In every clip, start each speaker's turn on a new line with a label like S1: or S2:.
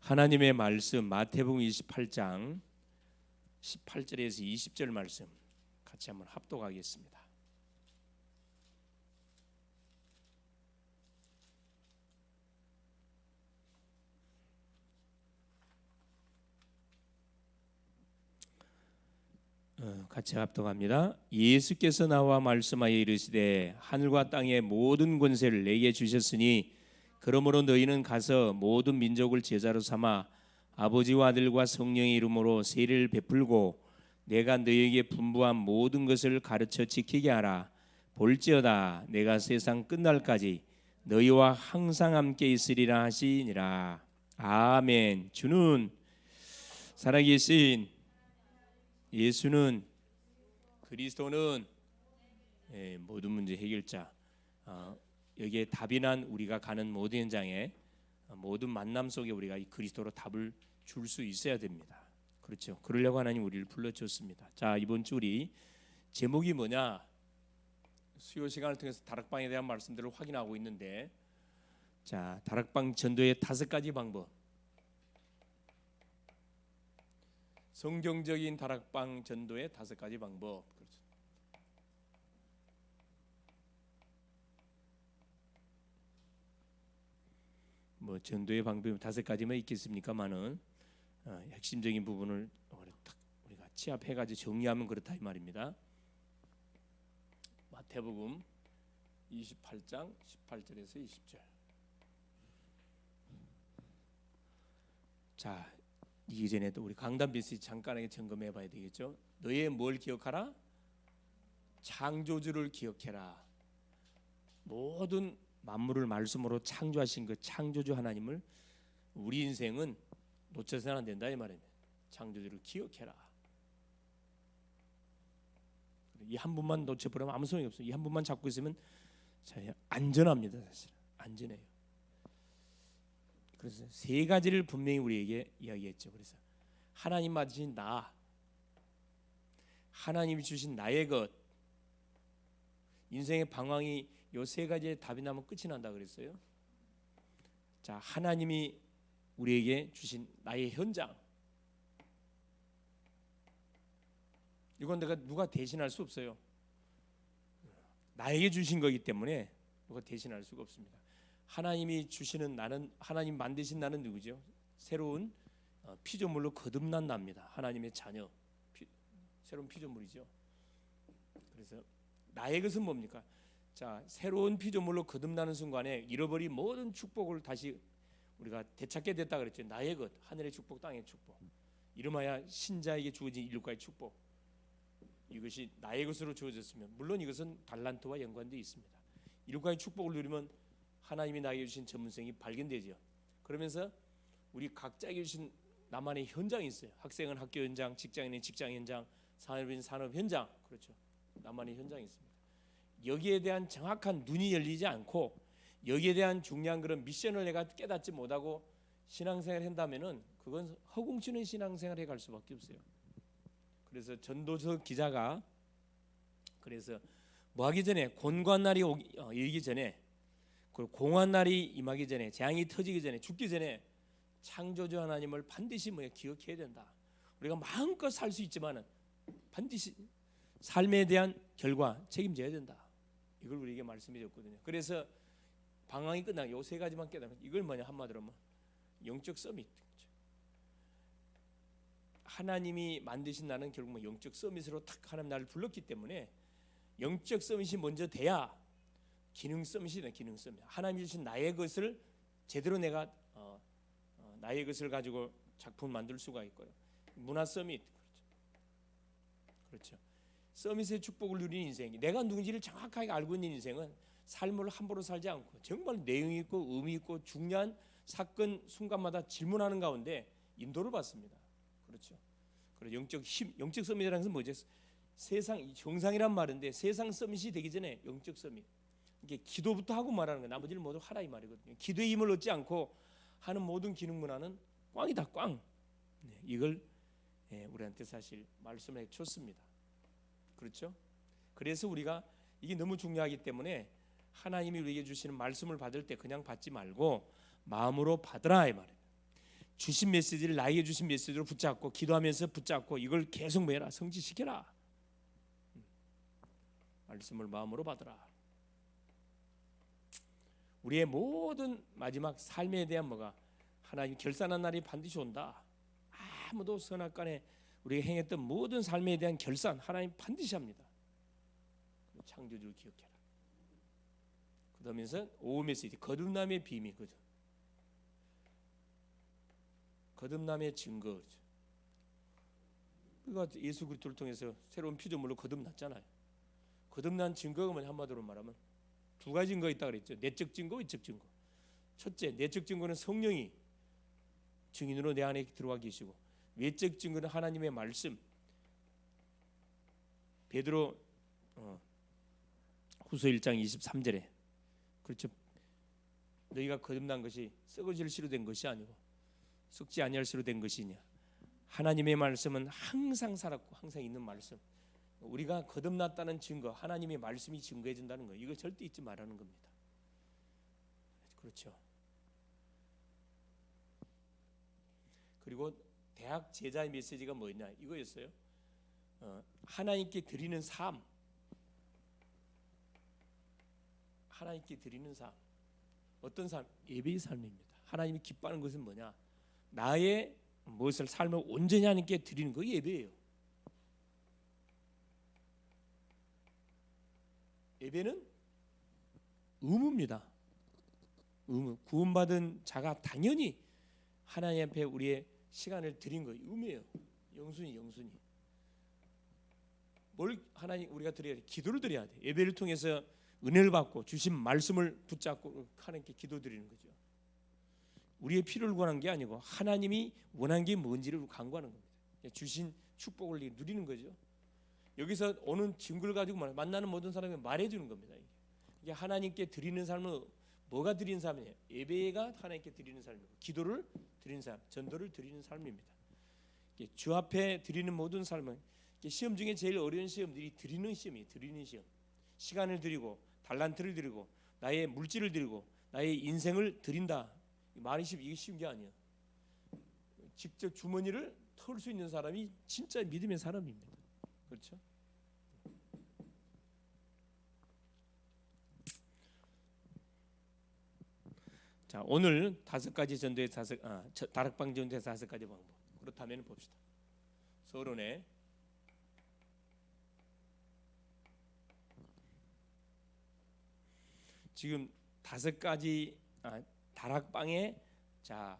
S1: 하나님의 말씀 마태복음 28장 18절에서 20절 말씀 같이 한번 합독하겠습니다. 같이 합독합니다. 예수께서 나와 말씀하여 이르시되 하늘과 땅의 모든 권세를 내게 주셨으니 그러므로 너희는 가서 모든 민족을 제자로 삼아 아버지와 아들과 성령의 이름으로 세례를 베풀고 내가 너희에게 분부한 모든 것을 가르쳐 지키게 하라. 볼지어다 내가 세상 끝날까지 너희와 항상 함께 있으리라 하시니라. 아멘. 주는 살아계신 예수는 그리스도는 모든 문제 해결자. 여기에 답이 난 우리가 가는 모든 현장에 모든 만남 속에 우리가 이 그리스도로 답을 줄 수 있어야 됩니다. 그렇죠. 그러려고 하나님 우리를 불러줬습니다. 자, 이번 주 우리 제목이 뭐냐? 수요 시간을 통해서 다락방에 대한 말씀들을 확인하고 있는데, 자, 다락방 전도의 5가지 방법. 성경적인 다락방 전도의 5가지 방법. 그렇죠. 뭐 전도의 방법이 5가지만 있겠습니까만은 핵심적인 부분을 우리가 취합해가지고 정리하면 그렇다 이 말입니다. 마태복음 28장 18절에서 20절. 자, 이전에도 우리 강단 메시지 잠깐하게 점검해 봐야 되겠죠. 너의 뭘 기억하라? 창조주를 기억해라. 모든 만물을 말씀으로 창조하신 그 창조주 하나님을 우리 인생은 놓쳐서는 안 된다 이 말입니다. 창조주를 기억해라. 이 한 분만 놓쳐버리면 아무 소용이 없어요. 이 한 분만 잡고 있으면 안전합니다. 사실 안전해요. 그래서 3가지를 분명히 우리에게 이야기했죠. 그래서 하나님 맞으신 나, 하나님이 주신 나의 것, 인생의 방황이 이 3가지의 답이 나면 끝이 난다 그랬어요. 자, 하나님이 우리에게 주신 나의 현장, 이건 내가 누가 대신할 수 없어요. 나에게 주신 거기 때문에 누가 대신할 수가 없습니다. 하나님이 주시는 나는, 하나님 만드신 나는 누구죠? 새로운 피조물로 거듭난 납니다. 하나님의 자녀, 새로운 피조물이죠. 그래서 나의 것은 뭡니까? 자, 새로운 피조물로 거듭나는 순간에 잃어버린 모든 축복을 다시 우리가 되찾게 됐다 그랬죠. 나의 것, 하늘의 축복, 땅의 축복, 이름하여 신자에게 주어진 인류과의 축복, 이것이 나의 것으로 주어졌으면, 물론 이것은 달란트와 연관되어 있습니다. 인류과의 축복을 누리면 하나님이 나에게 주신 전문성이 발견되죠. 그러면서 우리 각자에게 주신 나만의 현장이 있어요. 학생은 학교 현장, 직장인은 직장 현장, 산업인은 산업 현장, 그렇죠. 나만의 현장이 있습니다. 여기에 대한 정확한 눈이 열리지 않고 여기에 대한 중요한 그런 미션을 내가 깨닫지 못하고 신앙생활을 한다면은 그건 허공치는 신앙생활을 해갈 수밖에 없어요. 그래서 전도서 기자가 그래서 뭐 하기 전에 곤고한 날이 이르기 전에, 그리고 공허한 날이 임하기 전에, 재앙이 터지기 전에, 죽기 전에 창조주 하나님을 반드시 기억해야 된다. 우리가 마음껏 살 수 있지만은 반드시 삶에 대한 결과 책임져야 된다. 이걸 우리에게 말씀해 줬거든요. 그래서 방황이 끝나고 요 3가지만 깨달으면 이걸 뭐냐, 한마디로 하면 영적 서밋. 하나님이 만드신 나는 결국 영적 서밋으로 탁 하나님 나를 불렀기 때문에 영적 서밋이 먼저 돼야 기능 서밋이다. 기능 서밋. 하나님이 주신 나의 것을 제대로 내가 나의 것을 가지고 작품 만들 수가 있고요. 문화 서밋. 그렇죠. 서밋의 축복을 누리는 인생, 내가 누군지를 정확하게 알고 있는 인생은 삶을 함부로 살지 않고 정말 내용 있고 의미 있고 중요한 사건 순간마다 질문하는 가운데 인도를 받습니다. 그렇죠. 그리고 영적 힘, 영적 서밋이라는 것은 뭐죠? 세상 정상이란 말인데 세상 서밋이 되기 전에 영적 서밋. 이게 기도부터 하고 말하는 거, 나머지를 모두 하라 이 말이거든요. 기도의 힘을 얻지 않고 하는 모든 기능 문화는 꽝이다, 꽝. 이걸 우리한테 사실 말씀해 줬습니다. 그렇죠? 그래서 우리가 이게 너무 중요하기 때문에 하나님이 우리에게 주시는 말씀을 받을 때 그냥 받지 말고 마음으로 받으라 이 말이에요. 주신 메시지를 나에게 주신 메시지로 붙잡고 기도하면서 붙잡고 이걸 계속 뭐해라 성취시켜라. 말씀을 마음으로 받으라. 우리의 모든 마지막 삶에 대한 뭐가 하나님 결산한 날이 반드시 온다. 아무도 선악간에 우리가 행했던 모든 삶에 대한 결산 하나님 반드시 합니다. 창조주를 기억해라. 그러면서 오후 메시지 거듭남의 비밀거든. 거듭남의 증거. 우리가 예수 그리스도를 통해서 새로운 피조물로 거듭났잖아요. 거듭난 증거가 뭐냐 한마디로 말하면 두 가지 증거가 있다 그랬죠. 내적 증거, 외적 증거. 첫째, 내적 증거는 성령이 증인으로 내 안에 들어와 계시고, 외적 증거는 하나님의 말씀. 베드로 후서 1장 23절에 그렇죠. 너희가 거듭난 것이 썩어질 시로 된 것이 아니고 썩지 아니할 시로 된 것이냐. 하나님의 말씀은 항상 살았고 항상 있는 말씀. 우리가 거듭났다는 증거, 하나님의 말씀이 증거해 준다는 거. 이거 절대 잊지 말라는 겁니다. 그렇죠. 그리고 대학 제자의 메시지가 뭐냐 이거였어요. 하나님께 드리는 삶. 하나님께 드리는 삶. 어떤 삶? 예배의 삶입니다. 하나님이 기뻐하는 것은 뭐냐? 나의 무엇을 삶을 온전히 하나님께 드리는 거 예배예요. 예배는 의무입니다. 의무. 구원받은 자가 당연히 하나님 앞에 우리의 시간을 드린 거 의무예요. 영순이. 뭘 하나님 우리가 드려야 돼? 기도를 드려야 돼. 예배를 통해서 은혜를 받고 주신 말씀을 붙잡고 하나님께 기도드리는 거죠. 우리의 필요를 구하는 게 아니고 하나님이 원하는 게 뭔지를 간구하는 겁니다. 주신 축복을 누리는 거죠. 여기서 오는 증거를 가지고 만나는 모든 사람이 말해주는 겁니다. 이게 하나님께 드리는 삶은 뭐가 드리는 삶이에요? 예배가 하나님께 드리는 삶이고, 기도를 드리는 삶, 전도를 드리는 삶입니다. 주 앞에 드리는 모든 삶은 시험 중에 제일 어려운 시험들이 드리는 시험이에요. 드리는 시험. 시간을 드리고 달란트를 드리고 나의 물질을 드리고 나의 인생을 드린다. 말이 이게 쉬운 게 아니에요. 직접 주머니를 털 수 있는 사람이 진짜 믿음의 사람입니다. 그렇죠? 자, 오늘 5가지 전도의 다락방 전도의 5가지 방법. 그렇다면 봅시다. 서론에 지금 5가지 다락방의 자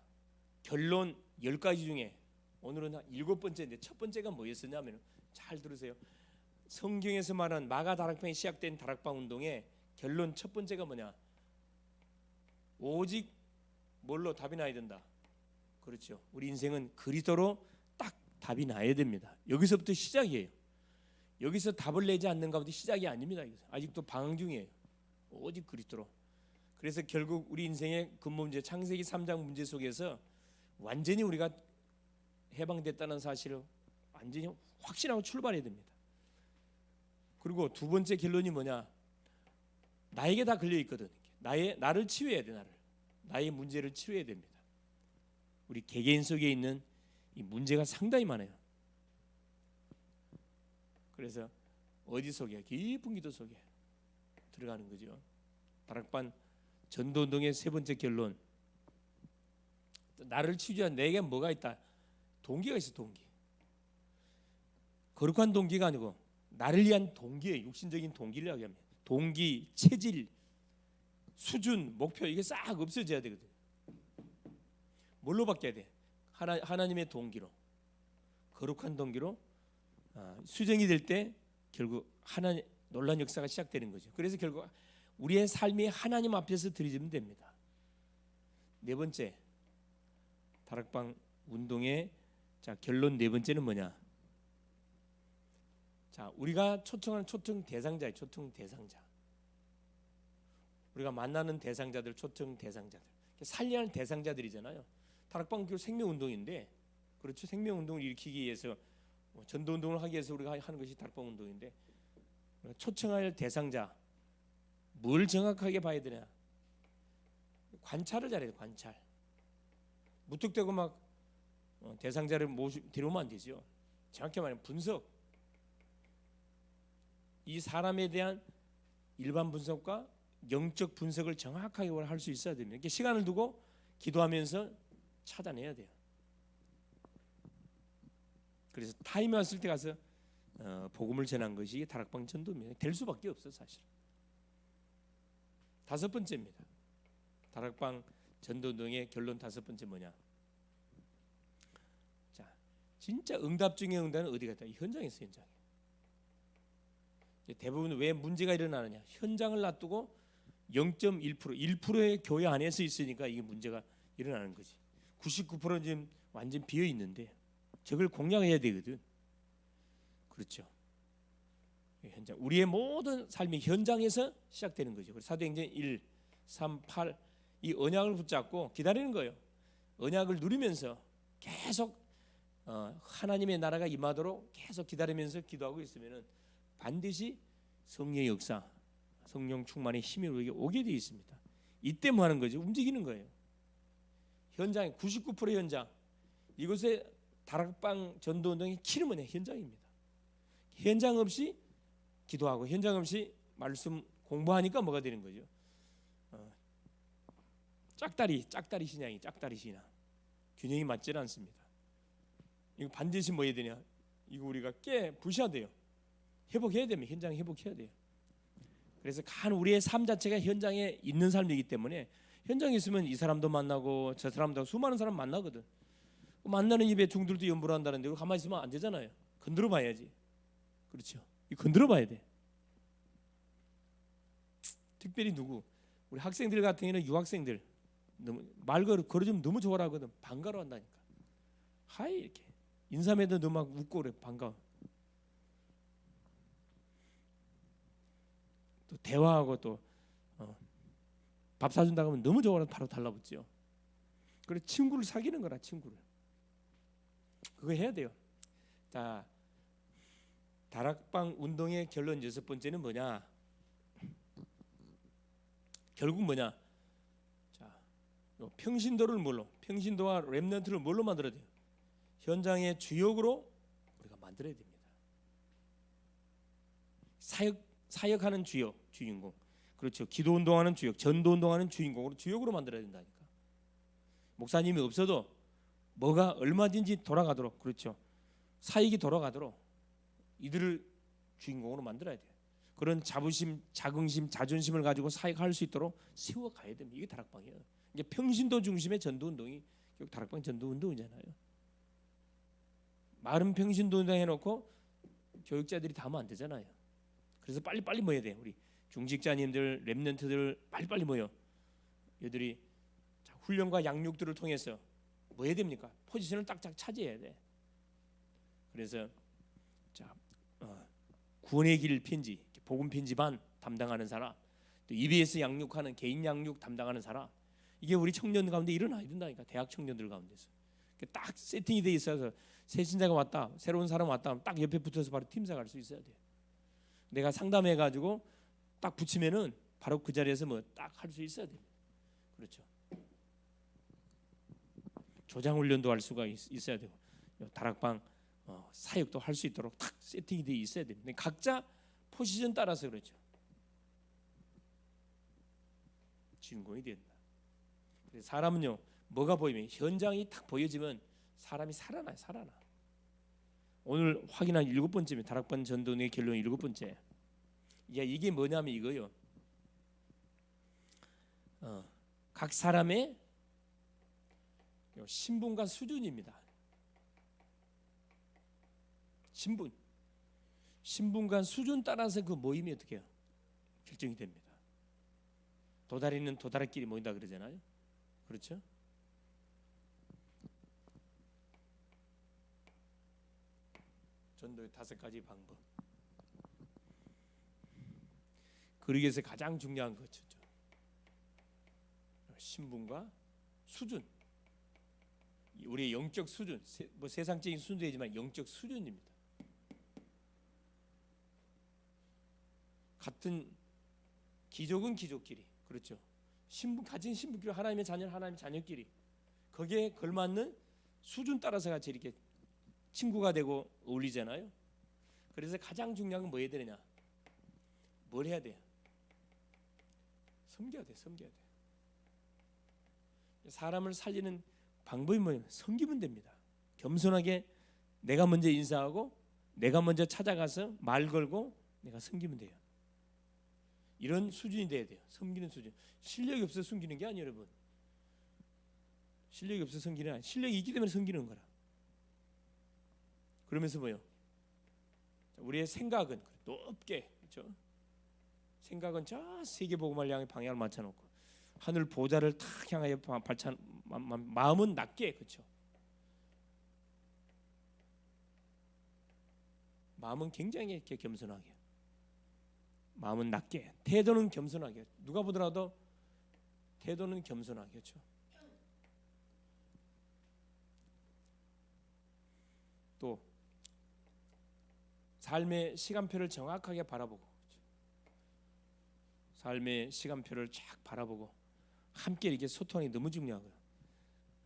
S1: 결론 10가지 중에 오늘은 7번째인데 첫 번째가 뭐였었냐면 잘 들으세요. 성경에서 말한 마가 다락방이 시작된 다락방 운동의 결론 첫 번째가 뭐냐? 오직 뭘로 답이 나야 된다. 그렇죠. 우리 인생은 그리스도로 딱 답이 나야 됩니다. 여기서부터 시작이에요. 여기서 답을 내지 않는 가운데 시작이 아닙니다. 아직도 방황 중이에요. 오직 그리스도로. 그래서 결국 우리 인생의 근본 문제 창세기 3장 문제 속에서 완전히 우리가 해방됐다는 사실을 완전히 확신하고 출발해야 됩니다. 그리고 두 번째 결론이 뭐냐? 나에게 다 걸려 있거든. 나를 치유해야 돼. 나의 문제를 치유해야 됩니다. 우리 개개인 속에 있는 이 문제가 상당히 많아요. 그래서 어디 속에? 깊은 기도 속에 들어가는 거죠. 다락방 전도운동의 세 번째 결론. 나를 치유한 내게 뭐가 있다? 동기가 있어. 동기. 거룩한 동기가 아니고 나를 위한 동기예요. 육신적인 동기를 이야기합니다. 동기, 체질, 수준, 목표 이게 싹 없어져야 되거든. 뭘로 바뀌어야 돼? 하나님의 동기로, 거룩한 동기로 수정이 될 때 결국 하나님 놀라운 역사가 시작되는 거죠. 그래서 결국 우리의 삶이 하나님 앞에서 드려지면 됩니다. 네 번째 다락방 운동의 결론 네 번째는 뭐냐? 자, 우리가 초청하는 초청 대상자예요. 초청 대상자. 우리가 만나는 대상자들, 초청 대상자들, 살려하는 대상자들이잖아요. 다락방 교육 생명운동인데, 그렇죠? 생명운동을 일으키기 위해서 전도운동을 하기 위해서 우리가 하는 것이 다락방 운동인데, 초청할 대상자 뭘 정확하게 봐야 되냐? 관찰을 잘해야 돼. 관찰. 무턱대고 막 대상자를 데려오면 안 되죠. 정확히 말하면 분석, 이 사람에 대한 일반 분석과 영적 분석을 정확하게 할 수 있어야 됩니다. 이렇게 시간을 두고 기도하면서 찾아내야 돼요. 그래서 타임이 왔을 때 가서 복음을 전한 것이 다락방 전도입니다. 될 수밖에 없어 사실. 다섯 번째입니다. 다락방 전도운동의 결론 다섯 번째 뭐냐? 자, 진짜 응답 중에 응답은 어디 갔다? 현장에서 현장. 대부분 왜 문제가 일어나느냐? 현장을 놔두고 0.1%, 1%의 교회 안에서 있으니까 이게 문제가 일어나는 거지. 99%는 지금 완전 비어 있는데 저걸 공략해야 되거든. 그렇죠. 현장. 우리의 모든 삶이 현장에서 시작되는 거죠. 그래서 사도행전 1, 3, 8 이 언약을 붙잡고 기다리는 거예요. 언약을 누리면서 계속 하나님의 나라가 임하도록 계속 기다리면서 기도하고 있으면은 반드시 성령의 역사, 성령 충만의 힘이 우리에게 오게 되어 있습니다. 이때 뭐 하는 거죠? 움직이는 거예요. 현장 99% 현장. 이곳에 다락방 전도운동의 키는 뭐냐? 현장입니다. 현장 없이 기도하고 현장 없이 말씀 공부하니까 뭐가 되는 거죠? 짝다리 신앙이 짝다리 신앙. 균형이 맞지 않습니다. 이거 반드시 뭐 해야 되냐? 이거 우리가 부셔야 돼요. 회복해야 됩니다. 현장 회복해야 돼요. 그래서 우리의 삶 자체가 현장에 있는 삶이기 때문에 현장에 있으면 이 사람도 만나고 저 사람도 수많은 사람 만나거든. 만나는 입에 둥들도 연부를 한다는데 가만히 있으면 안 되잖아요. 건드려 봐야지. 그렇죠. 건드려 봐야 돼. 특별히 누구? 우리 학생들 같은 경우는 유학생들 말 걸어주면 너무 좋아하거든. 반가워 한다니까. 하이 이렇게 인사매도 너무 막 웃고 그래. 반가워. 또 대화하고 또 밥 사준다고 하면 너무 좋아하면 바로 달라붙죠. 그래 친구를 사귀는 거라 친구를. 그거 해야 돼요. 자, 다락방 운동의 결론 여섯 번째는 뭐냐? 결국 뭐냐? 자, 평신도를 평신도와 렘넌트를 뭘로 만들어야 돼요? 현장의 주역으로 우리가 만들어야 됩니다. 사역하는 주인공. 그렇죠. 기도 운동하는 주역, 전도 운동하는 주역으로 만들어야 된다니까. 목사님이 없어도 뭐가 얼마든지 돌아가도록, 그렇죠. 사역이 돌아가도록 이들을 주인공으로 만들어야 돼요. 그런 자부심, 자긍심, 자존심을 가지고 사역할 수 있도록 세워가야 됩니다. 이게 다락방이에요. 이게 평신도 중심의 전도 운동이 결국 다락방 전도 운동이잖아요. 마른 평신도 운동 해놓고 교육자들이 다 하면 안 되잖아요. 그래서 빨리빨리 모여야 돼. 우리 중직자님들, 렘넌트들 빨리빨리 모여. 얘들이 훈련과 양육들을 통해서 뭐 해야 됩니까? 포지션을 딱딱 차지해야 돼. 그래서 구원의 길 편지, 복음 편지반 담당하는 사람, 또 EBS 양육하는 개인 양육 담당하는 사람, 이게 우리 청년 가운데 일어나야 된다니까. 대학 청년들 가운데서 딱 세팅이 돼 있어서 새 신자가 왔다, 새로운 사람 왔다 하면 딱 옆에 붙어서 바로 팀 사갈 수 있어야 돼. 내가 상담해가지고 딱 붙이면은 바로 그 자리에서 뭐 딱 할 수 있어야 됩니다. 그렇죠. 조장 훈련도 할 수가 있어야 되고 다락방 사역도 할 수 있도록 딱 세팅이 돼 있어야 됩니다. 각자 포지션 따라서 그렇죠. 주인공이 된다. 그래서 사람은요 뭐가 보이면 현장이 딱 보여지면 사람이 살아나. 오늘 확인한 일곱 번째입니다. 다락방 전도의 결론 일곱 번째. 이게 뭐냐면 이거요. 각 사람의 신분과 수준입니다. 신분과 수준 따라서 그 모임이 어떻게 해요? 결정이 됩니다. 도다리는 도다리끼리 모인다 그러잖아요. 그렇죠? 전도의 5가지 방법. 그러기 위해서 가장 중요한 거죠. 신분과 수준. 우리의 영적 수준, 뭐 세상적인 수준도 되지만 영적 수준입니다. 같은 기족은 기족끼리, 그렇죠. 가진 신분끼리 하나님의 자녀끼리 거기에 걸맞는 수준 따라서 같이 이렇게 친구가 되고 어울리잖아요. 그래서 가장 중요한 건 뭐 해야 되느냐? 뭘 해야 돼요? 섬겨야 돼, 섬겨야 돼. 사람을 살리는 방법이 뭐냐면 섬기면 됩니다. 겸손하게 내가 먼저 인사하고 내가 먼저 찾아가서 말 걸고 내가 섬기면 돼요. 이런 수준이 돼야 돼요. 섬기는 수준. 실력이 없어 섬기는 게 아니에요, 여러분. 실력이 없어 섬기는 아니. 실력이 있기 때문에 섬기는 거라. 그러면서 뭐요? 우리의 생각은 높게, 그렇죠? 생각은 저 세계복음을 향해 방향을 맞춰놓고 하늘 보좌를 탁 향하여 발찬 마음은 낮게, 그렇죠? 마음은 굉장히 이렇게 겸손하게, 마음은 낮게, 태도는 겸손하게. 누가 보더라도 태도는 겸손하게, 그렇죠? 또 삶의 시간표를 정확하게 바라보고, 그렇죠? 삶의 시간표를 쫙 바라보고 함께 이렇게 소통이 너무 중요하고요.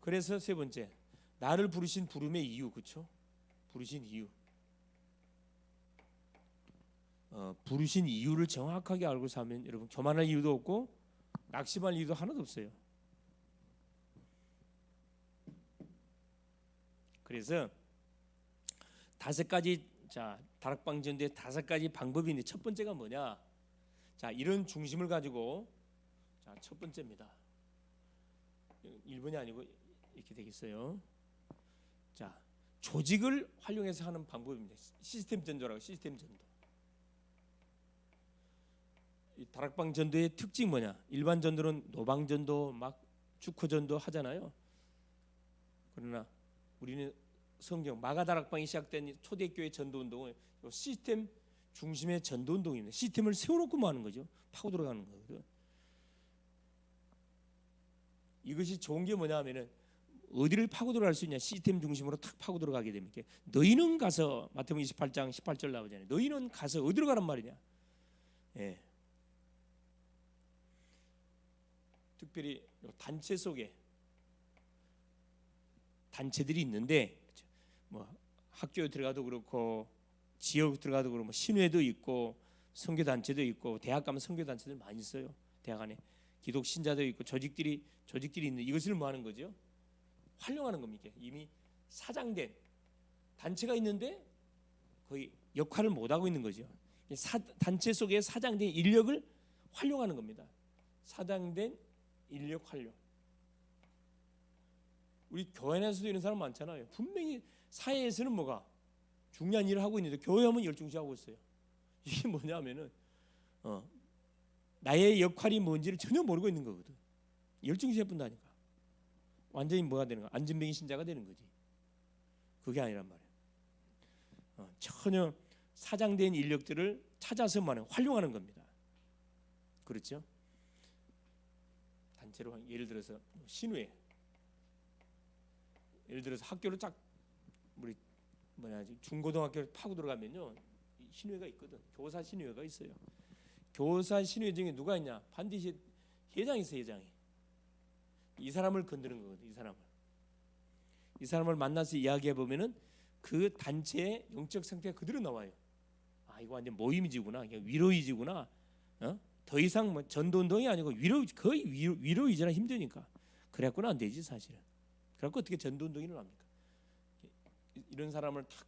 S1: 그래서 세 번째, 나를 부르신 부름의 이유, 그렇죠? 부르신 이유. 부르신 이유를 정확하게 알고 살면 여러분 교만할 이유도 없고 낙심할 이유도 하나도 없어요. 그래서 5가지, 자, 다락방 전도에 5가지 방법이 있는데 첫 번째가 뭐냐? 자, 이런 중심을 가지고, 자, 첫 번째입니다. 1번이 아니고 이렇게 되겠어요. 자, 조직을 활용해서 하는 방법입니다. 시스템 전도라고. 시스템 전도. 이 다락방 전도의 특징이 뭐냐? 일반 전도는 노방 전도, 막 축호 전도 하잖아요. 그러나 우리는 성경 마가 다락방이 시작된 초대교회 전도 운동은 시스템 중심의 전도 운동입니다. 시스템을 세워놓고 뭐 하는 거죠? 파고 들어가는 거거든. 이것이 좋은 게 뭐냐 하면은 어디를 파고 들어갈 수 있냐? 시스템 중심으로 탁 파고 들어가게 됩니다. 너희는 가서, 마태복음 28장 18절 나오잖아요. 너희는 가서 어디로 가란 말이냐? 예. 특별히 단체 속에 단체들이 있는데, 뭐 학교에 들어가도 그렇고 지역 들어가도 그렇고, 뭐 신회도 있고 선교 단체도 있고, 대학 가면 선교 단체들 많이 있어요. 대학 안에 기독 신자도 있고 조직들이 있는, 이것을 뭐 하는 거죠? 활용하는 겁니다. 이미 사장된 단체가 있는데 거의 역할을 못 하고 있는 거죠. 단체 속에 사장된 인력을 활용하는 겁니다. 사장된 인력 활용. 우리 교회 안에서도 이런 사람 많잖아요. 분명히 사회에서는 뭐가 중요한 일을 하고 있는데 교회 하면 열중시하고 있어요. 이게 뭐냐면은 나의 역할이 뭔지를 전혀 모르고 있는 거거든. 열중시해 본다니까. 완전히 뭐가 되는 거야? 안진뱅이 신자가 되는 거지. 그게 아니란 말이에요. 전혀 사장된 인력들을 찾아서만 활용하는 겁니다. 그렇죠? 단체로, 예를 들어서 신회, 예를 들어서 학교를 쫙 우리 중고등학교를 파고 들어가면요, 신회가 있거든. 교사 신회가 있어요. 교사 신회 중에 누가 있냐? 반드시 회장이 있어요. 회장이. 이 사람을 건드는 거거든. 이 사람을 만나서 이야기해 보면은 그 단체의 영적 상태가 그대로 나와요. 아, 이거 완전 모임이지구나, 위로이지구나. 더 이상 뭐 전도운동이 아니고 거의 위로이지나 힘드니까. 그래갖고는 안 되지 사실은. 그래갖고 어떻게 전도운동이 일어납니까? 이런 사람을 탁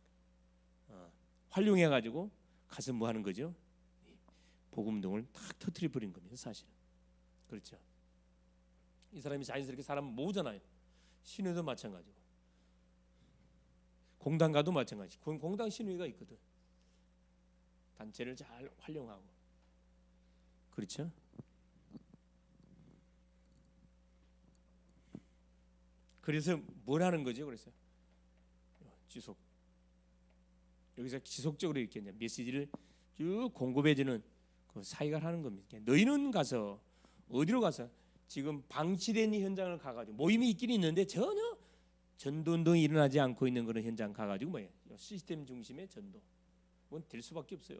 S1: 활용해 가지고 가서 뭐 하는 거죠? 복음운동을 탁 터뜨려 버린 겁니다 사실은. 그렇죠? 이 사람이 자연스럽게 사람을 모으잖아요. 신회도 마찬가지고, 공당가도 마찬가지. 공당 신회가 있거든. 단체를 잘 활용하고. 그렇죠? 그래서 뭘 하는 거죠? 그래서 여기서 지속적으로 이렇게 메시지를 쭉 공급해주는 그 사역을 하는 겁니다. 너희는 가서, 어디로 가서, 지금 방치된 현장을 가가지고, 모임이 있긴 있는데 전혀 전도운동이 일어나지 않고 있는 그런 현장 가가지고 뭐예요? 시스템 중심의 전도. 그건 될 수밖에 없어요.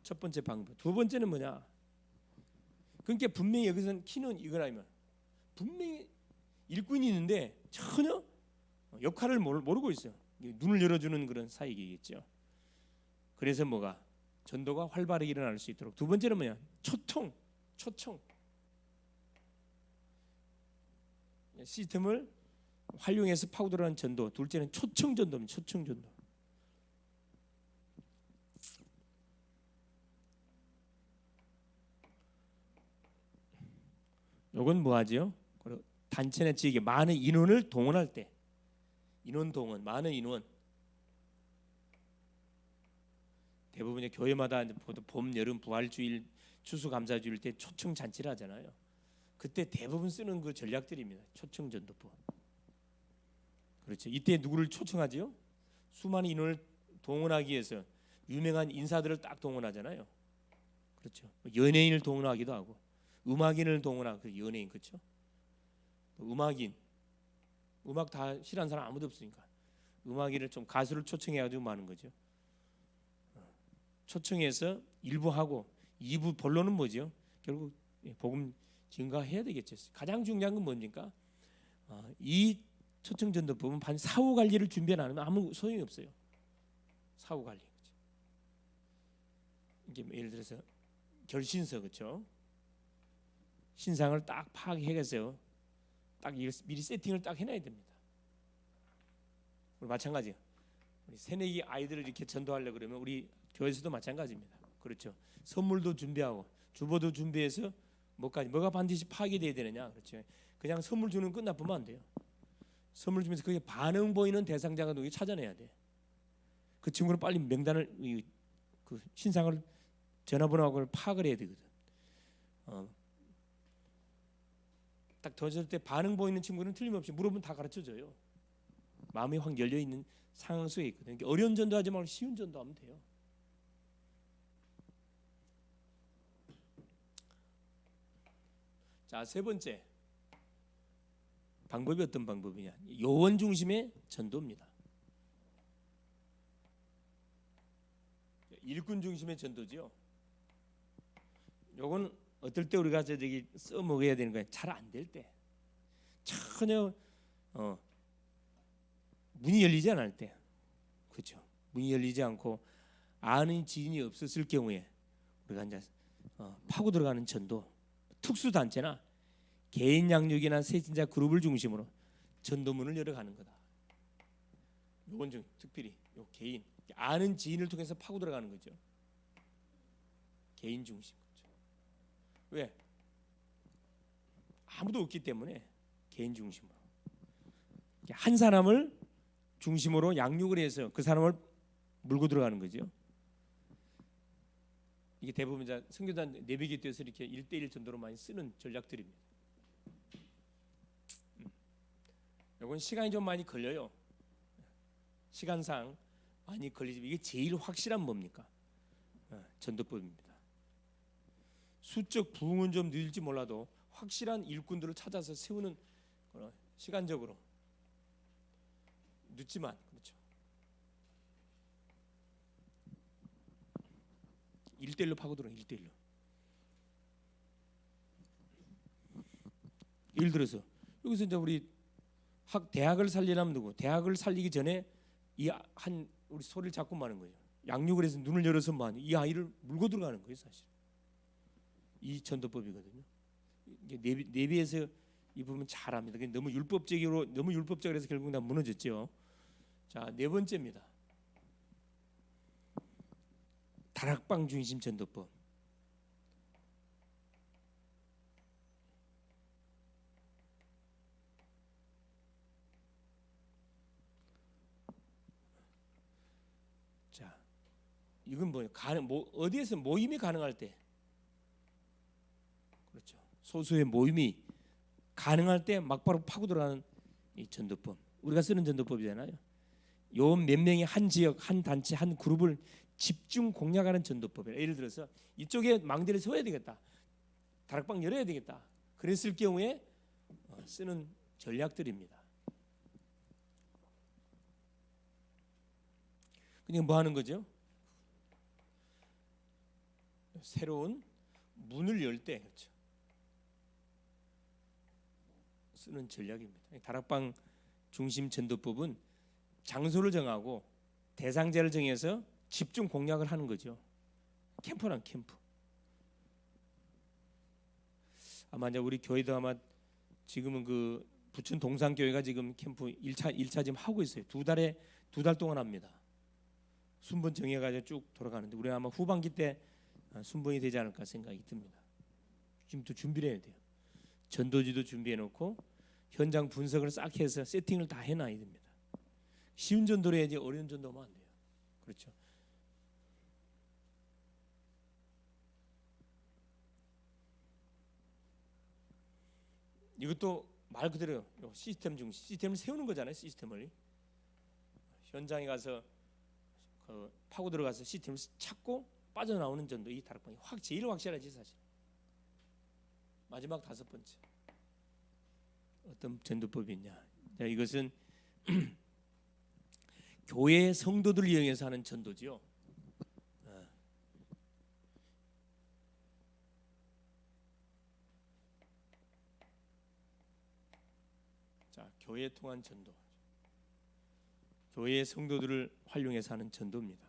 S1: 첫 번째 방법. 두 번째는 뭐냐? 그러니까 분명히 여기서는 키는 이건 아니면 분명히 일꾼이 있는데 전혀 역할을 모르고 있어요. 눈을 열어주는 그런 사역이겠죠. 그래서 뭐가 전도가 활발하게 일어날 수 있도록. 두 번째는 뭐냐? 초청 시스템을 활용해서 파고들어가는 전도. 둘째는 초청 전도입니다. 초청 전도. 요건 뭐하죠? 단체나 지역에 많은 인원을 동원할 때, 인원 동원, 많은 인원. 대부분의 교회마다 봄, 여름, 부활주일, 추수감사주일 때 초청 잔치를 하잖아요. 그때 대부분 쓰는 그 전략들입니다. 초청 전도법. 그렇죠. 이때 누구를 초청하지요? 수많은 인원을 동원하기 위해서 유명한 인사들을 딱 동원하잖아요. 그렇죠. 연예인을 동원하기도 하고, 음악인을 동원하고, 그 연예인 그렇죠. 음악인, 음악 다 싫어하는 사람 아무도 없으니까 음악인을 좀 가수를 초청해가지고 많은 거죠. 초청해서 일부 하고 2부 본론은 뭐죠? 결국 복음 증가해야 되겠죠. 가장 중요한 건 뭡니까? 이 초청 전도법은 반 사후 관리를 준비 안 하면 아무 소용이 없어요. 사후 관리. 이게 예를 들어서 결신서 그렇죠? 신상을 딱 파악해서 딱 미리 세팅을 딱 해놔야 됩니다. 우리 마찬가지예요. 우리 새내기 아이들을 이렇게 전도하려 그러면 우리 교회에서도 마찬가지입니다. 그렇죠. 선물도 준비하고 주보도 준비해서 뭐가 반드시 파악이 돼야 되느냐. 그렇죠. 그냥 선물 주는 끝나보면 안 돼요. 선물 주면서 그게 반응 보이는 대상자가 누구 찾아내야 돼. 그 친구는 빨리 명단을 그 신상을 전화번호하고 파악을 해야 되거든. 딱 던졌을 때 반응 보이는 친구는 틀림없이 물어보면 다 가르쳐줘요. 마음이 확 열려 있는 상황 속에 있거든요. 그러니까 어려운 전도하지 말고 쉬운 전도하면 돼요. 자, 세 번째 방법이 어떤 방법이냐? 요원 중심의 전도입니다. 일꾼 중심의 전도지요. 요건 어떨 때 우리가 저기 써먹어야 되는 거예요. 잘 안 될 때, 전혀 문이 열리지 않을 때, 그렇죠. 문이 열리지 않고 아는 지인이 없었을 경우에 우리가 이제 파고 들어가는 전도, 특수 단체나 개인 양육이나 세신자 그룹을 중심으로 전도문을 열어가는 거다. 요건 좀 특별히 요 개인 아는 지인을 통해서 파고 들어가는 거죠. 개인 중심. 그렇죠. 왜? 아무도 없기 때문에 개인 중심으로 한 사람을 중심으로 양육을 해서 그 사람을 물고 들어가는 거죠. 이게 대부분 이제 선교단 내비기 때에서 이렇게 1대1 전도로 많이 쓰는 전략들입니다. 이건 시간이 좀 많이 걸려요. 시간상 많이 걸리지만 이게 제일 확실한 뭡니까? 전도법입니다. 수적 부흥은 좀 늦을지 몰라도 확실한 일꾼들을 찾아서 세우는 시간적으로 늦지만 그렇죠. 1대1로 파고들어 1대1로. 예를 들어서 여기서 이제 우리 대학을 살리려면 누구? 대학을 살리기 전에 우리 소리를 잡고 마는 거예요. 양육을 해서 눈을 열어서 마는 이 아이를 물고 들어가는 거예요, 사실. 이 전도법이거든요. 이게 내비에서 이 부분 잘합니다. 너무 율법적으로 해서 결국 다 무너졌죠. 자, 네 번째입니다. 다락방 중심 전도법. 자, 이건 뭐예요? 어디에서 모임이 가능할 때, 그렇죠. 소수의 모임이 가능할 때 막바로 파고 들어가는 이 전도법. 우리가 쓰는 전도법이잖아요. 요 몇 명이 한 지역, 한 단체, 한 그룹을 집중 공략하는 전도법이에요. 예를 들어서 이쪽에 망대를 세워야 되겠다. 다락방 열어야 되겠다. 그랬을 경우에 쓰는 전략들입니다. 그냥 뭐 하는 거죠? 새로운 문을 열 때, 그렇죠. 쓰는 전략입니다. 다락방 중심 전도법은 장소를 정하고 대상자를 정해서 집중 공략을 하는 거죠. 캠프란 캠프. 아마 이제 우리 교회도 아마 지금은 그 부천 동산교회가 지금 캠프 1차 지금 하고 있어요. 두 달 동안 합니다. 순번 정해가지고 쭉 돌아가는데 우리 아마 후반기 때 순번이 되지 않을까 생각이 듭니다. 지금부터 준비를 해야 돼요. 전도지도 준비해 놓고 현장 분석을 싹 해서 세팅을 다 해놔야 됩니다. 쉬운 전도를 해야지 어려운 전도하면 안 돼요. 그렇죠. 이것도 말 그대로 시스템을 세우는 거잖아요. 시스템을 현장에 가서 파고 들어가서 시스템을 찾고 빠져나오는 전도, 이 다락방이 제일 확실하지 사실. 마지막 5번째 어떤 전도법이 있냐? 이것은 교회 성도들을 이용해서 하는 전도지요. 자, 교회 통한 전도. 교회 성도들을 활용해서 하는 전도입니다.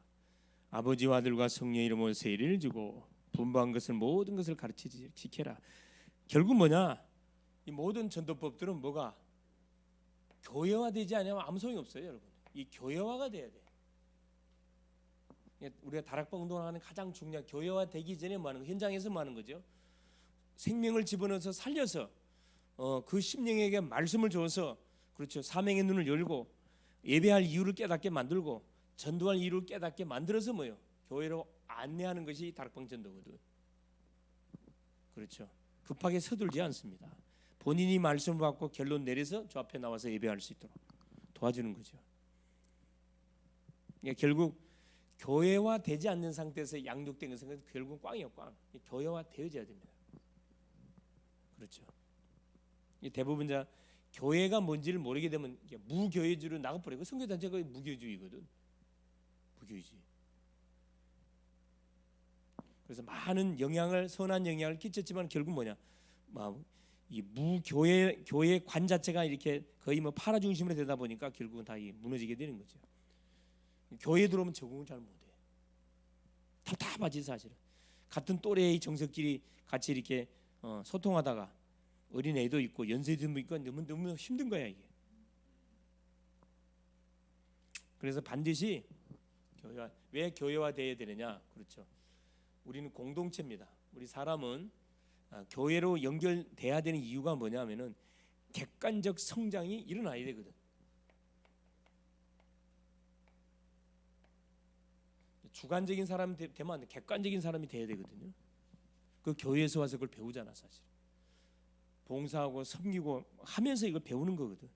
S1: 아버지와 아들과 성령의 이름으로 세례를 주고 분부한 것을 모든 것을 가르치지 지켜라. 결국 뭐냐? 이 모든 전도법들은 뭐가 교회화되지 않으면 아무 소용이 없어요, 여러분. 이 교회화가 돼야 돼. 우리가 다락방 운동하는 가장 중요한 교회화되기 전에 뭐 하는 거, 현장에서 뭐 하는 거죠? 생명을 집어넣어서 살려서 그 심령에게 말씀을 줘서, 그렇죠, 사명의 눈을 열고 예배할 이유를 깨닫게 만들고 전도할 이유를 깨닫게 만들어서 뭐요? 교회로 안내하는 것이 다락방 전도거든. 그렇죠. 급하게 서둘지 않습니다. 본인이 말씀을 받고 결론 내려서 저 앞에 나와서 예배할 수 있도록 도와주는 거죠. 결국 교회화 되지 않는 상태에서 양육된 것은 결국 꽝이에요, 꽝. 교회화 되어져야 됩니다. 그렇죠. 대부분 교회가 뭔지를 모르게 되면 무교회주의로 나가버려요. 선교단체가 무교회주의거든. 무교회주의. 그래서 많은 선한 영향을 끼쳤지만 결국 뭐냐? 이 교회 관 자체가 이렇게 거의 뭐 파라 중심으로 되다 보니까 결국은 다 무너지게 되는 거죠. 교회에 들어오면 적응을 잘 못해. 답답하지 사실은. 같은 또래의 정석끼리 같이 이렇게 소통하다가 어린 애도 있고 연세도 있고 너무 힘든 거야 이게. 그래서 반드시 왜 교회화 돼야 되느냐? 그렇죠. 우리는 공동체입니다. 우리 사람은 교회로 연결돼야 되는 이유가 뭐냐면은 객관적 성장이 일어나야 되거든. 주관적인 사람이 되면 안 돼. 객관적인 사람이 돼야 되거든요. 그 교회에서 와서 그걸 배우잖아 사실. 봉사하고 섬기고 하면서 이걸 배우는 거거든.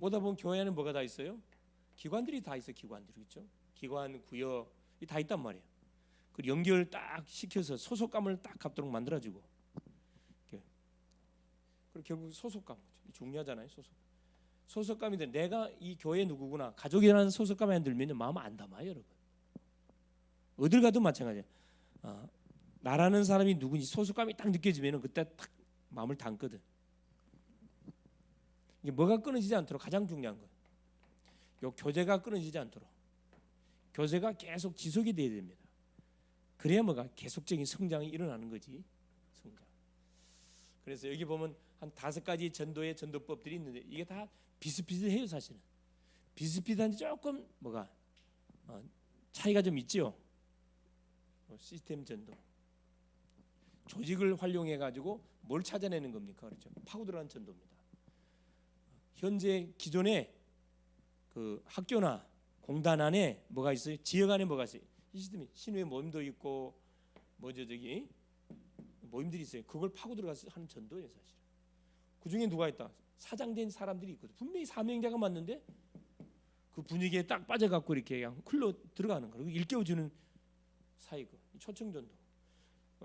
S1: 오다 보면 교회 안에 뭐가 다 있어요? 기관들이 다 있어. 기관들이 있죠. 기관, 구역 다 있단 말이에요. 그 연결 딱 시켜서 소속감을 딱 갖도록 만들어주고. 그리고 결국 소속감 중요하잖아요. 소속감인데 내가 이 교회 누구구나, 가족이라는 소속감이 안 들면 마음 안 담아요, 여러분. 어딜 가도 마찬가지예요. 나라는 사람이 누군지 소속감이 딱 느껴지면 그때 딱 마음을 담거든. 이게 뭐가 끊어지지 않도록 가장 중요한 거예요. 요 교제가 끊어지지 않도록 교제가 계속 지속이 돼야 됩니다. 그래야 뭐가 계속적인 성장이 일어나는 거지. 성장. 그래서 여기 보면 한 5가지 전도의 전도법들이 있는데 이게 다 비슷비슷해요 사실은. 비슷비슷한데 조금 뭐가 차이가 좀 있죠. 시스템 전도. 조직을 활용해 가지고 뭘 찾아내는 겁니까? 그렇죠. 파고 들어가는 전도입니다. 현재 기존에 그 학교나 공단 안에 뭐가 있어요? 지역 안에 뭐가 있어요? 이 시스템이 신우의 모임도 있고 저기 모임들이 있어요. 그걸 파고 들어가서 하는 전도예요 사실. 그 중에 누가 있다? 사장된 사람들이 있거든. 분명히 사명자가 맞는데 그 분위기에 딱 빠져갖고 이렇게 그냥 흘러 들어가는 거예요. 일깨워주는 사이고 초청 전도.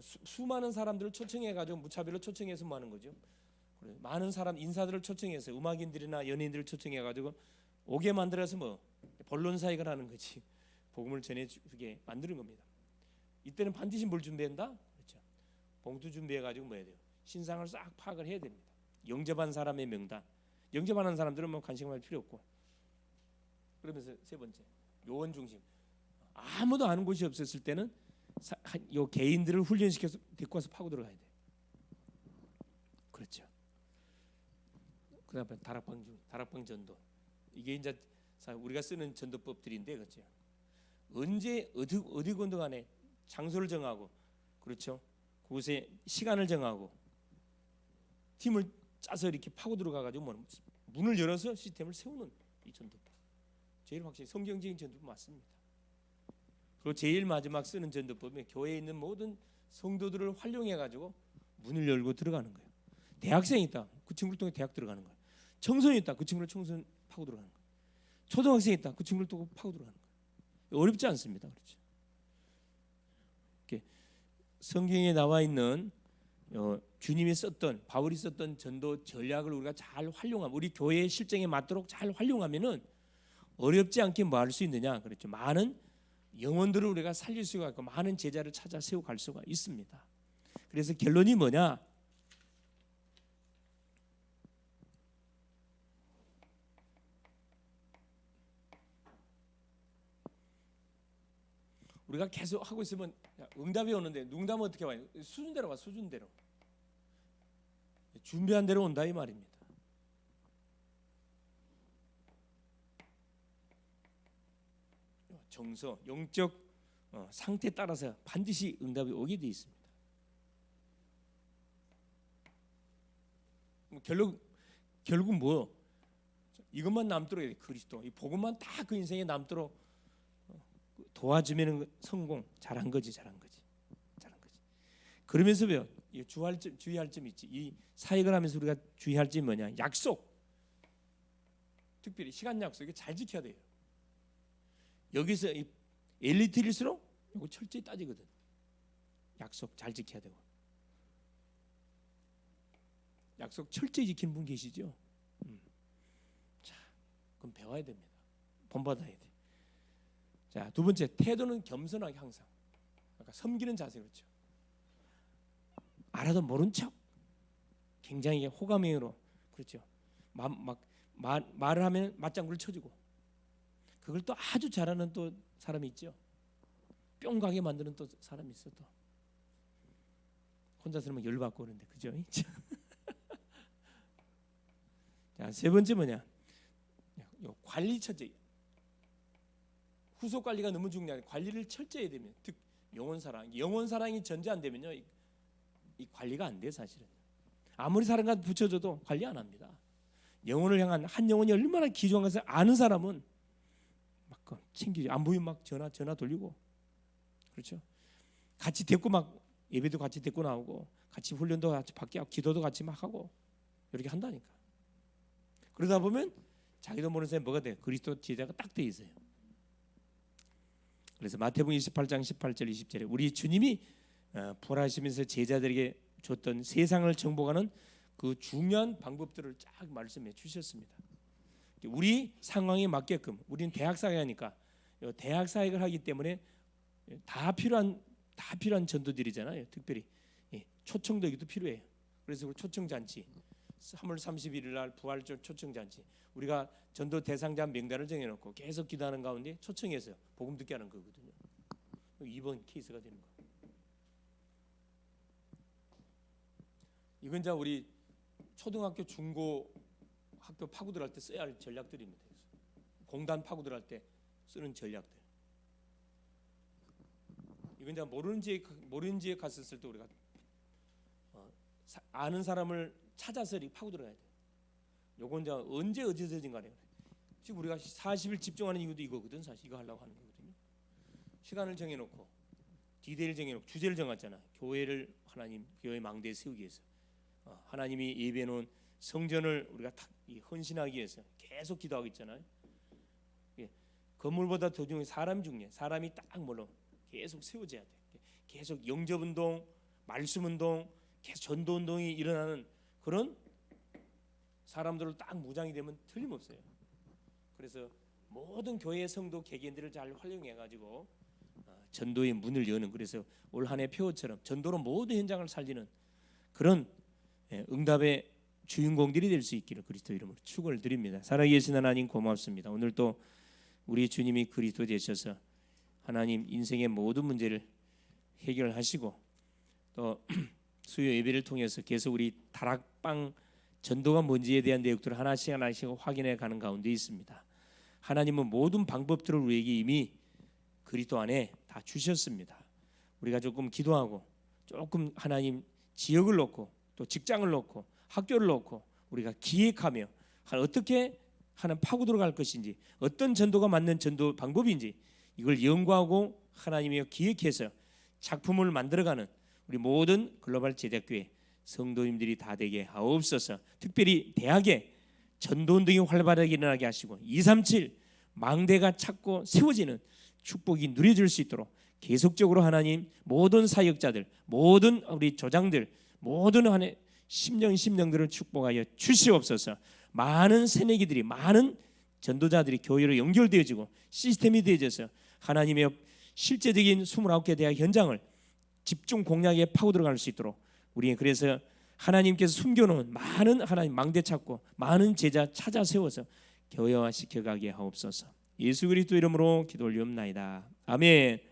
S1: 수많은 사람들을 초청해가지고 무차별로 초청해서 뭐 하는 거죠. 그래. 많은 사람 인사들을 초청해서 음악인들이나 연예인들을 초청해가지고 오게 만들어서 뭐 본론 사역을 하는 거지. 복음을 전해주게 만드는 겁니다. 이때는 반드시 뭘 준비한다? 그렇죠. 봉투 준비해가지고 뭐 해야 돼요? 신상을 싹 파악을 해야 됩니다. 영접한 사람의 명단. 영접하는 사람들은 뭐 관심할 필요 없고. 그러면서 세 번째, 요원 중심. 아무도 아는 곳이 없었을 때는 요 개인들을 훈련시켜서 데리고 와서 파고 들어가야 돼. 그렇죠. 그다음에 다락방 전도. 이게 이제 우리가 쓰는 전도법들인데, 그렇죠. 언제 어디 건도 간에 장소를 정하고, 그렇죠. 그곳에 시간을 정하고 팀을 짜서 이렇게 파고 들어가가지고 문을 열어서 시스템을 세우는 이 전도법. 제일 확실히 성경적인 전도법 맞습니다. 그리고 제일 마지막 쓰는 전도법은 교회에 있는 모든 성도들을 활용해가지고 문을 열고 들어가는 거예요. 대학생이 있다, 그 친구를 통해 대학 들어가는 거예요. 청소년이 있다, 그 친구를 청소년 파고 들어가는 거예요. 초등학생이 있다, 그 친구를 또 파고 들어가는 거예요. 어렵지 않습니다. 그렇죠. 이렇게 성경에 나와 있는 주님이 썼던, 바울이 썼던 전도 전략을 우리가 잘 활용하면, 우리 교회의 실정에 맞도록 잘 활용하면은 어렵지 않게 뭐 할 수 있느냐, 그렇죠. 많은 영혼들을 우리가 살릴 수가 있고 많은 제자를 찾아 세워 갈 수가 있습니다. 그래서 결론이 뭐냐? 우리가 계속 하고 있으면 응답이 오는데 응답은 어떻게 와요? 수준대로 와, 수준대로. 준비한 대로 온다 이 말입니다. 정서, 영적 상태에 따라서 반드시 응답이 오게 돼 있습니다. 결국 뭐 이것만 남도록 해야 돼. 그리스도, 이 복음만 다 그 인생에 남도록 도와주면 성공. 잘한 거지. 그러면서 왜요? 주의할 점이 있지. 이 사역을 하면서 우리가 주의할 점이 뭐냐? 약속. 특별히 시간 약속, 이게 잘 지켜야 돼요. 여기서 이 엘리트일수록 이거 철저히 따지거든. 약속 잘 지켜야 되고. 약속 철저히 지키는 분 계시죠? 자, 그럼 배워야 됩니다. 본받아야 돼. 자, 두 번째, 태도는 겸손하게 항상. 그러니까 섬기는 자세, 그렇죠. 알아도 모른 척, 굉장히 호감형으로, 그렇죠. 말을 하면 맞장구를 쳐주고, 그걸 또 아주 잘하는 또 사람이 있죠. 뿅 가게 만드는 또 사람이 있어. 또 혼자서 막 열받고 그러는데, 그죠? 자, 세 번째 뭐냐? 관리 철저히. 후속 관리가 너무 중요해요. 관리를 철저히 해야 되면, 즉 영혼 사랑이 전제 안 되면요, 이 관리가 안 돼. 사실은 아무리 사랑과 붙여줘도 관리 안 합니다. 영혼을 향한 한 영혼이 얼마나 귀중한 것을 아는 사람은 막 챙기죠. 안 보이면 막 전화 돌리고, 그렇죠. 같이 데리고 막 예배도 같이 데리고 나오고, 같이 훈련도 같이 받게 하고, 기도도 같이 막 하고, 이렇게 한다니까. 그러다 보면 자기도 모르는 사람이 뭐가 돼? 그리스도 제자가 딱 돼 있어요. 그래서 마태복음 28장 18절 20절에 우리 주님이 부활하시면서 제자들에게 줬던 세상을 정복하는 그 중요한 방법들을 쫙 말씀해 주셨습니다. 우리 상황에 맞게끔, 우리는 대학 사역하니까 대학 사역을 하기 때문에 다 필요한 전도들이잖아요. 특별히 초청되기도 필요해요. 그래서 초청 잔치, 3월 31일 날 부활절 초청 잔치, 우리가 전도 대상자 명단을 정해놓고 계속 기도하는 가운데 초청해서 복음 듣게 하는 거거든요. 이번 케이스가 되는 거. 이건 이제 우리 초등학교, 중고 학교 파고들 할 때 써야 할 전략들입니다. 공단 파고들 할 때 쓰는 전략들. 이건 이제 모르는 지역 갔었을 때 우리가 아는 사람을 찾아서 파고 들어가야 돼. 요건 이제 언제 어디서든 간에 지금 우리가 40일 집중하는 이유도 이거거든. 사실 이거 하려고 하는 거거든요. 시간을 정해놓고 디데이를 정해놓고 주제를 정했잖아. 교회를 하나님 교회 망대에 세우기 위해서 하나님이 예비해 놓은 성전을 우리가 헌신하기 위해서 계속 기도하고 있잖아요. 건물보다 더 중요한 사람이 중요해. 사람이 딱 뭘로 계속 세워져야 돼. 계속 영접운동, 말씀운동, 계속 전도운동이 일어나는 그런 사람들로 딱 무장이 되면 틀림없어요. 그래서 모든 교회 성도 개개인들을 잘 활용해가지고 전도의 문을 여는, 그래서 올 한 해 표어처럼 전도로 모든 현장을 살리는 그런 응답의 주인공들이 될 수 있기를 그리스도 이름으로 축원을 드립니다. 살아계신 하나님 고맙습니다. 오늘 또 우리 주님이 그리스도 되셔서 하나님 인생의 모든 문제를 해결하시고 또 수요 예배를 통해서 계속 우리 다락방 전도가 뭔지에 대한 내용들을 하나씩 확인해 가는 가운데 있습니다. 하나님은 모든 방법들을 우리에게 이미 그리스도 안에 다 주셨습니다. 우리가 조금 기도하고 조금 하나님 지역을 놓고 또 직장을 놓고 학교를 놓고 우리가 기획하며 어떻게 하는 파고 들어갈 것인지 어떤 전도가 맞는 전도 방법인지 이걸 연구하고 하나님이여 기획해서 작품을 만들어가는 우리 모든 글로벌 제작교회 성도님들이 다 되게 하옵소서. 특별히 대학에 전도운동이 활발하게 일어나게 하시고 237 망대가 찾고 세워지는 축복이 누려질 수 있도록 계속적으로 하나님 모든 사역자들 모든 우리 조장들 모든 한해 심령들을 축복하여 주시옵소서. 많은 새내기들이 많은 전도자들이 교회로 연결되어지고 시스템이 되어져서 하나님의 실제적인 29개 대학 현장을 집중 공략에 파고 들어갈 수 있도록 우리 그래서 하나님께서 숨겨놓은 많은 하나님 망대 찾고 많은 제자 찾아 세워서 교회화 시켜가게 하옵소서. 예수 그리스도 이름으로 기도 올리옵나이다. 아멘.